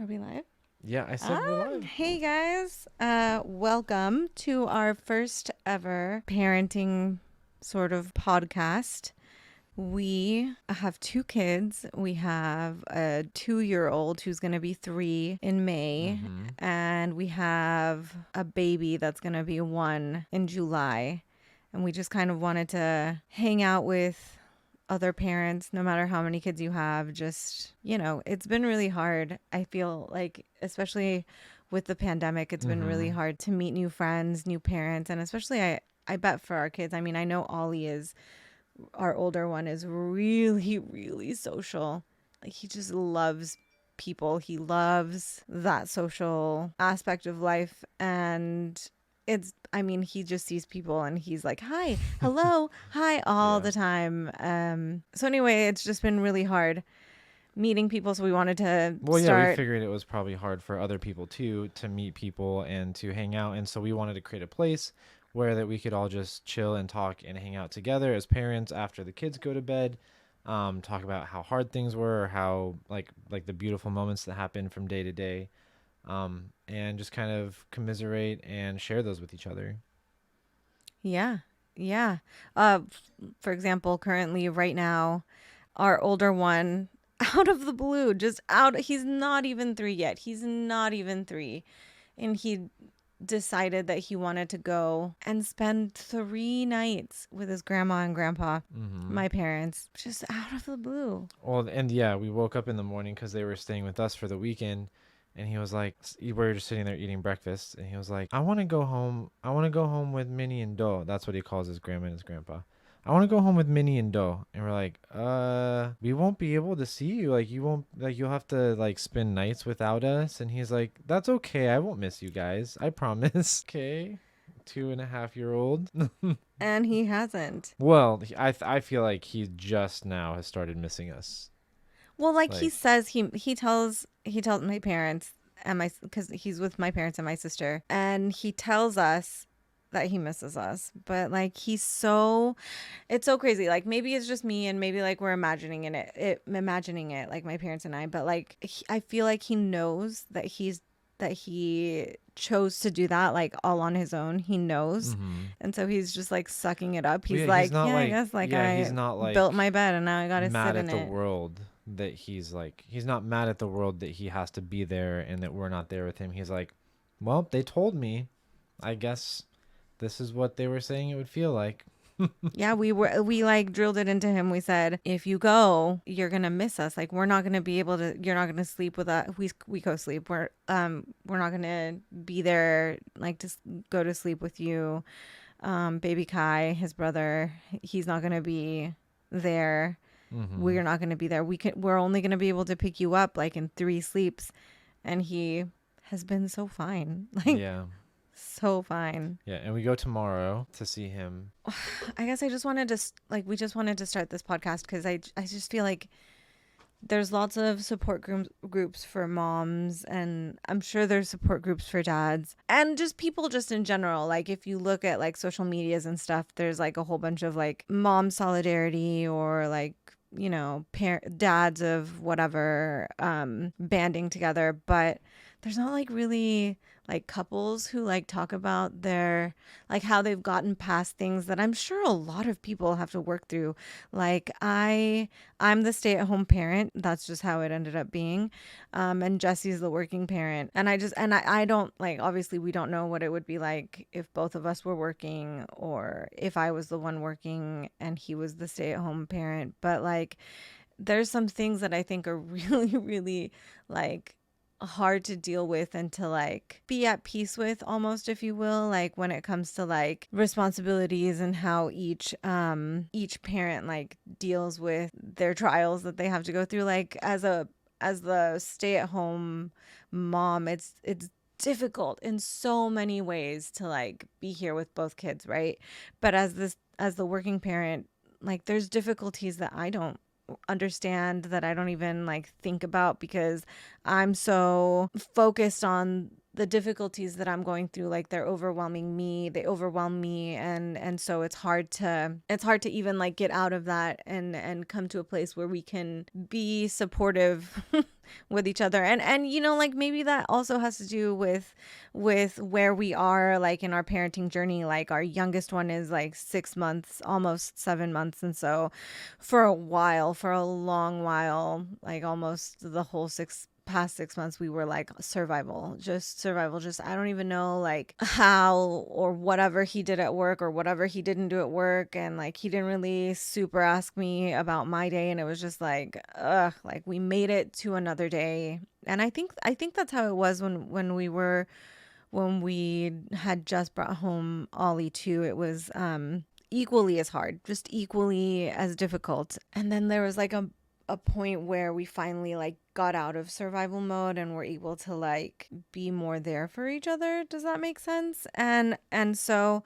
Are we live? Yeah, I said we're live. Hey guys. Welcome to our first ever parenting sort of podcast. We have two kids. We have a 2-year-old who's going to be 3 in May, Mm-hmm. and we have a baby that's going to be 1 in July. And we just kind of wanted to hang out with other parents, no matter how many kids you have. Just, it's been really hard. I feel like, especially with the pandemic, it's been really Mm-hmm. hard to meet new friends, new parents, and especially I bet for our kids. I mean, I know Ollie is, our older one is really, really social. Like, he just loves people. He loves that social aspect of life. And I mean, he just sees people and he's like, hi, hello, hi, all Yeah. the time. So anyway, it's just been really hard meeting people. So we wanted to Well, yeah, we start. figured it was probably hard for other people too to meet people and to hang out, and so we wanted to create a place where that we could all just chill and talk and hang out together as parents after the kids go to bed. Talk about how hard things were, or how like the beautiful moments that happen from day to day, and just kind of commiserate and share those with each other. Yeah. Yeah. Uh, for example, currently right now, our older one, out of the blue, just out, he's not even 3 yet. He's not even 3. And he decided that he wanted to go and spend 3 nights with his grandma and grandpa, Mm-hmm. my parents, just out of the blue. Well, and yeah, we woke up in the morning because they were staying with us for the weekend, and he was like, we were just sitting there eating breakfast, and he was like, I want to go home. I want to go home with Minnie and Do. That's what he calls his grandma and his grandpa. I want to go home with Minnie and Do. And we're like, we won't be able to see you. Like, you won't, like, you'll have to, like, spend nights without us. And he's like, that's okay. I won't miss you guys. I promise. Okay. 2.5-year-old. And he hasn't. Well, I feel like he just now has started missing us. Well, like he Like, says, he tells my parents and my, because he's with my parents and my sister, and he tells us that he misses us. But like it's so crazy. Like, maybe it's just me, and maybe like we're imagining it, like my parents and I. But like I feel like he knows that he chose to do that, like all on his own. He knows. mm-hmm. And so he's just like sucking it up. Well, He's yeah, he's like, not yeah, I like, guess like yeah, he's I not built like my bed and now I gotta sit mad in at the it. world that he's not mad at the world that he has to be there and that we're not there with him. He's like, well, they told me. I guess this is what they were saying it would feel like. Yeah, we like drilled it into him. We said, if you go, you're gonna miss us. Like, we're not gonna be able to. You're not gonna sleep with us. We co-sleep. We're not gonna be there. Like, to go to sleep with you. Baby Kai, his brother, he's not gonna be there. Mm-hmm. We're not gonna be there. We're only gonna be able to pick you up like in 3 sleeps, and he has been so fine. Like, Yeah. so fine. Yeah, and we go tomorrow to see him. I guess I just wanted to we just wanted to start this podcast because I just feel like there's lots of support groups for moms, and I'm sure there's support groups for dads and just people just in general. Like, if you look at like social medias and stuff, there's like a whole bunch of like mom solidarity, or like, dads of whatever banding together. But there's not like really like couples who like talk about their, like, how they've gotten past things that I'm sure a lot of people have to work through. Like, I'm the stay-at-home parent. That's just how it ended up being. And Jesse's the working parent. And I don't, like, obviously we don't know what it would be like if both of us were working, or if I was the one working and he was the stay-at-home parent. But like, there's some things that I think are really, really like hard to deal with and to like be at peace with, almost, if you will, like when it comes to like responsibilities and how each parent like deals with their trials that they have to go through. Like, as the stay-at-home mom, it's difficult in so many ways to like be here with both kids, right? But as the working parent, like, there's difficulties that I don't understand, that I don't even like think about, because I'm so focused on the difficulties that I'm going through, like they're overwhelming me, they overwhelm me, and so it's hard to even like get out of that and come to a place where we can be supportive with each other. And you know, like maybe that also has to do with where we are like in our parenting journey. Like our youngest one is like 6 months, almost 7 months, and so for a while, for a long while, like almost the whole past 6 months, we were like survival. Just I don't even know like how or whatever he did at work or whatever he didn't do at work, and like he didn't really super ask me about my day, and it was just like like we made it to another day. And I think that's how it was when we had just brought home Ollie too. It was equally as hard, just equally as difficult. And then there was like a point where we finally like got out of survival mode and were able to like be more there for each other. Does that make sense? And so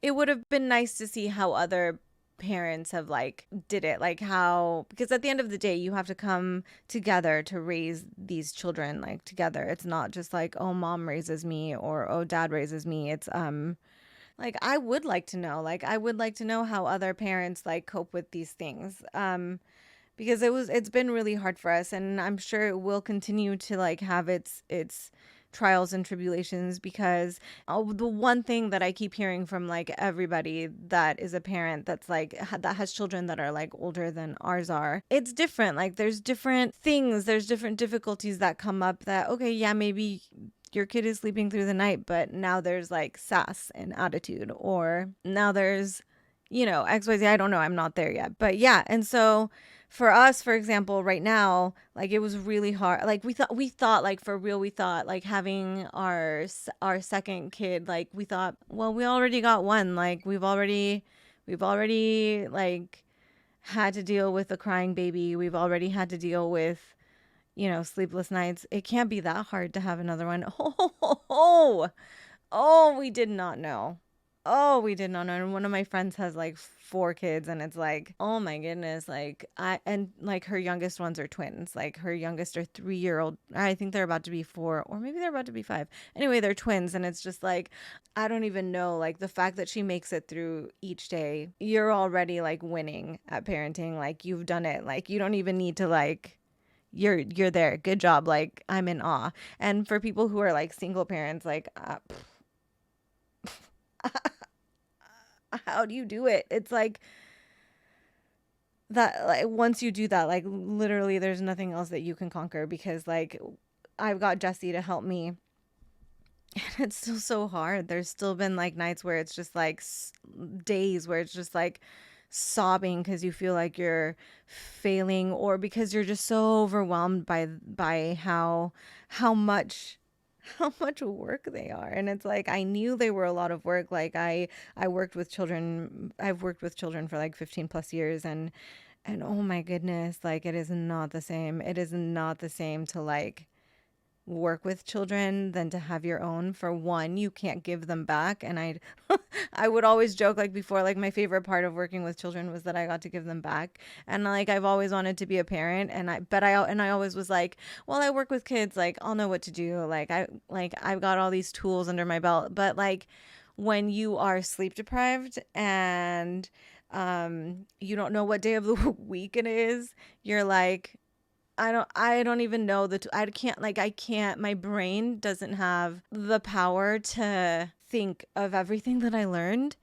it would have been nice to see how other parents have like did it, like how, because at the end of the day you have to come together to raise these children like together. It's not just like, oh, mom raises me or oh, dad raises me. It's like I would like to know how other parents like cope with these things. Because it's been really hard for us, and I'm sure it will continue to like have its trials and tribulations. Because the one thing that I keep hearing from like everybody that is a parent that's like that has children that are like older than ours are, it's different. Like there's different things, there's different difficulties that come up that, okay, yeah, maybe your kid is sleeping through the night, but now there's like sass and attitude, or now there's, you know, XYZ. I don't know. I'm not there yet. But yeah. And so for us, for example, right now, like it was really hard. Like we thought like for real, we thought like having our second kid, like we thought, well, we already got one. Like we've already like had to deal with a crying baby. We've already had to deal with, you know, sleepless nights. It can't be that hard to have another one. Oh, we did not know. Oh, we did not know. And one of my friends has like 4 kids, and it's like, oh my goodness. And like her youngest ones are twins. Like her youngest are 3-year-old. I think they're about to be 4, or maybe they're about to be 5. Anyway, they're twins. And it's just like, I don't even know. Like the fact that she makes it through each day, you're already like winning at parenting. Like you've done it. Like you don't even need to like, you're there. Good job. Like I'm in awe. And for people who are like single parents, like, how do you do it? It's like that, like once you do that, like literally there's nothing else that you can conquer, because like I've got Jesse to help me, and it's still so hard. There's still been like nights where it's just like days where it's just like sobbing because you feel like you're failing, or because you're just so overwhelmed by how much how much work they are. And it's like I knew they were a lot of work. Like I worked with children. I've worked with children for like 15 plus years, and oh my goodness, like it is not the same. It is not the same to like work with children than to have your own. For one, you can't give them back. And I would always joke like before, like my favorite part of working with children was that I got to give them back. And like I've always wanted to be a parent, and I always was like, well, I work with kids, like I'll know what to do. I've got all these tools under my belt. But like when you are sleep deprived and you don't know what day of the week it is, you're like, I don't even know I can't, my brain doesn't have the power to think of everything that I learned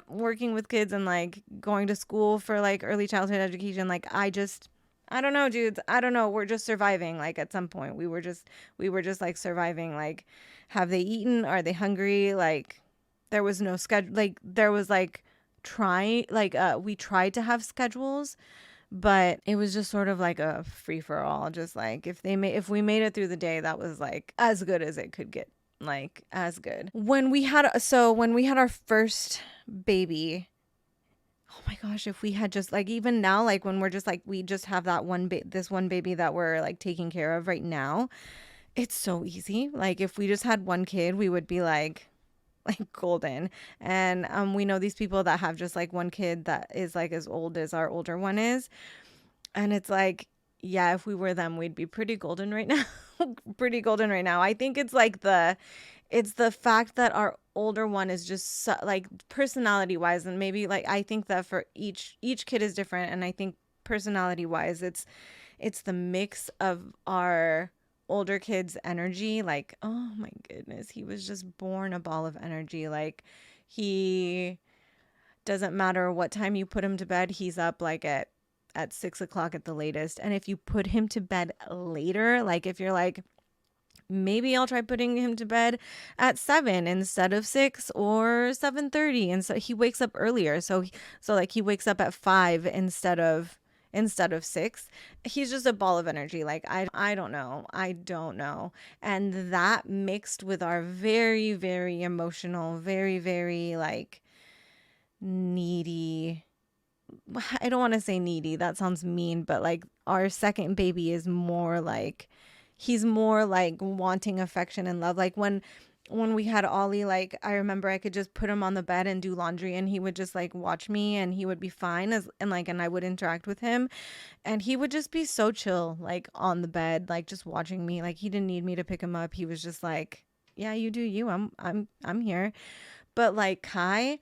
working with kids and like going to school for like early childhood education. Like I don't know, dudes. I don't know. We're just surviving. Like at some point we were just like surviving. Like, have they eaten? Are they hungry? Like there was no schedule. Like there was like we tried to have schedules, but it was just sort of like a free for all. Just like if we made it through the day, that was like as good as it could get. Like as good. When we had our first baby, oh my gosh, if we had just like, even now, like when we're just like, we just have that this one baby that we're like taking care of right now, it's so easy. Like if we just had one kid, we would be like golden. And we know these people that have just like one kid that is like as old as our older one is, and it's like, yeah, if we were them, we'd be pretty golden right now. pretty golden right now. I think it's like it's the fact that our older one is just so, like personality wise, and maybe like I think that for each kid is different, and I think personality wise it's the mix of our older kids energy. Like, oh my goodness, he was just born a ball of energy. Like, he doesn't matter what time you put him to bed, he's up like at 6 o'clock at the latest. And if you put him to bed later, like if you're like, maybe I'll try putting him to bed at 7 instead of 6 or 7:30, and so he wakes up earlier. So like he wakes up at 5 instead of 6. He's just a ball of energy. Like, I don't know. I don't know. And that mixed with our very very emotional, very very like needy, I don't want to say needy, that sounds mean, but like our second baby is more like, he's more like wanting affection and love. Like when we had Ollie, like I remember I could just put him on the bed and do laundry and he would just like watch me and he would be fine, as and I would interact with him and he would just be so chill, like on the bed, like just watching me. Like he didn't need me to pick him up. He was just like, yeah, you do you. I'm here. But like Kai,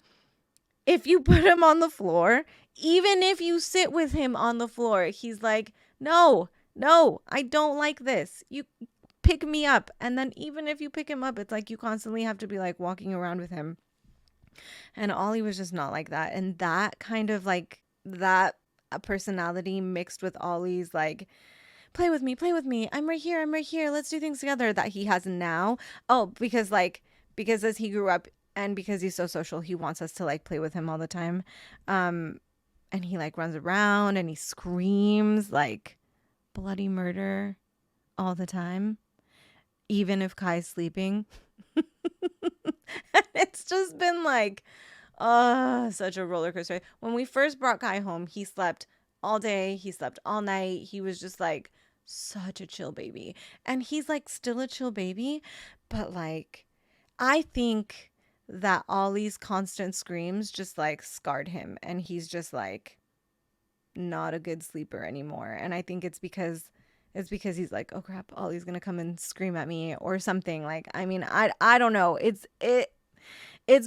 if you put him on the floor, even if you sit with him on the floor, he's like, no, no, I don't like this. You pick me up. And then even if you pick him up, it's like you constantly have to be like walking around with him. And Ollie was just not like that. And that kind of like that personality mixed with Ollie's like, play with me. I'm right here. Let's do things together, that he has now. Oh, because as he grew up and because he's so social, he wants us to like play with him all the time. Um and he like runs around and he screams like bloody murder all the time, even if Kai's sleeping. And it's just been like, oh, such a roller coaster. When we first brought Kai home, he slept all day, he slept all night. He was just like such a chill baby. And he's like still a chill baby, but like I think that Ollie's constant screams just like scarred him and he's just like not a good sleeper anymore. And I think it's because he's like, oh crap, Ollie's gonna come and scream at me or something. Like, I mean, I don't know. It's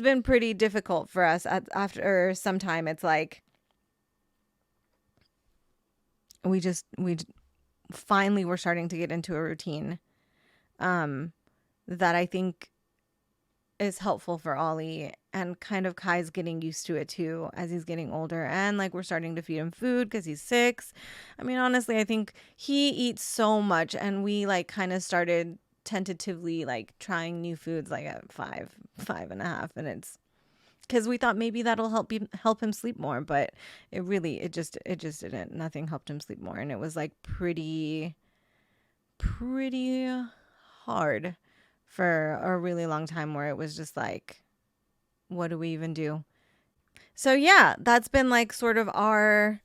been pretty difficult for us after some time. It's like we finally we're starting to get into a routine um that I think is helpful for Ollie, and kind of Kai's getting used to it too as he's getting older, and like we're starting to feed him food because he's 6. I mean, honestly, I think he eats so much, and we like kind of started tentatively like trying new foods like at 5.5, and it's because we thought maybe that'll help him sleep more, but it just didn't. Nothing helped him sleep more, and it was like pretty hard for a really long time where it was just like, what do we even do? So yeah, that's been like sort of our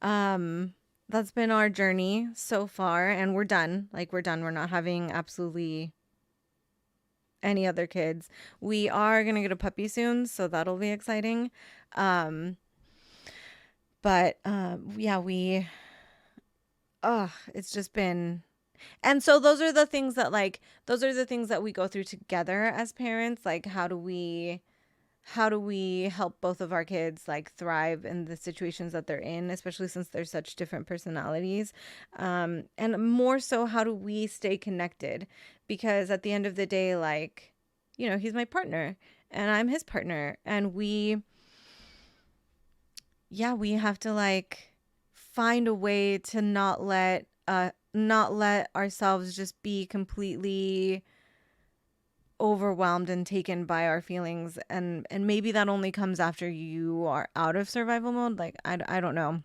that's been our journey so far, and we're done. Like we're done. We're not having absolutely any other kids. We are going to get a puppy soon, so that'll be exciting. Um but yeah, it's just been, and so those are the things that we go through together as parents. Like how do we help both of our kids like thrive in the situations that they're in, especially since they're such different personalities. And more so, how do we stay connected? Because at the end of the day, like, he's my partner and I'm his partner, and we have to like find a way to not let ourselves just be completely overwhelmed and taken by our feelings, and maybe that only comes after you are out of survival mode. Like I don't know.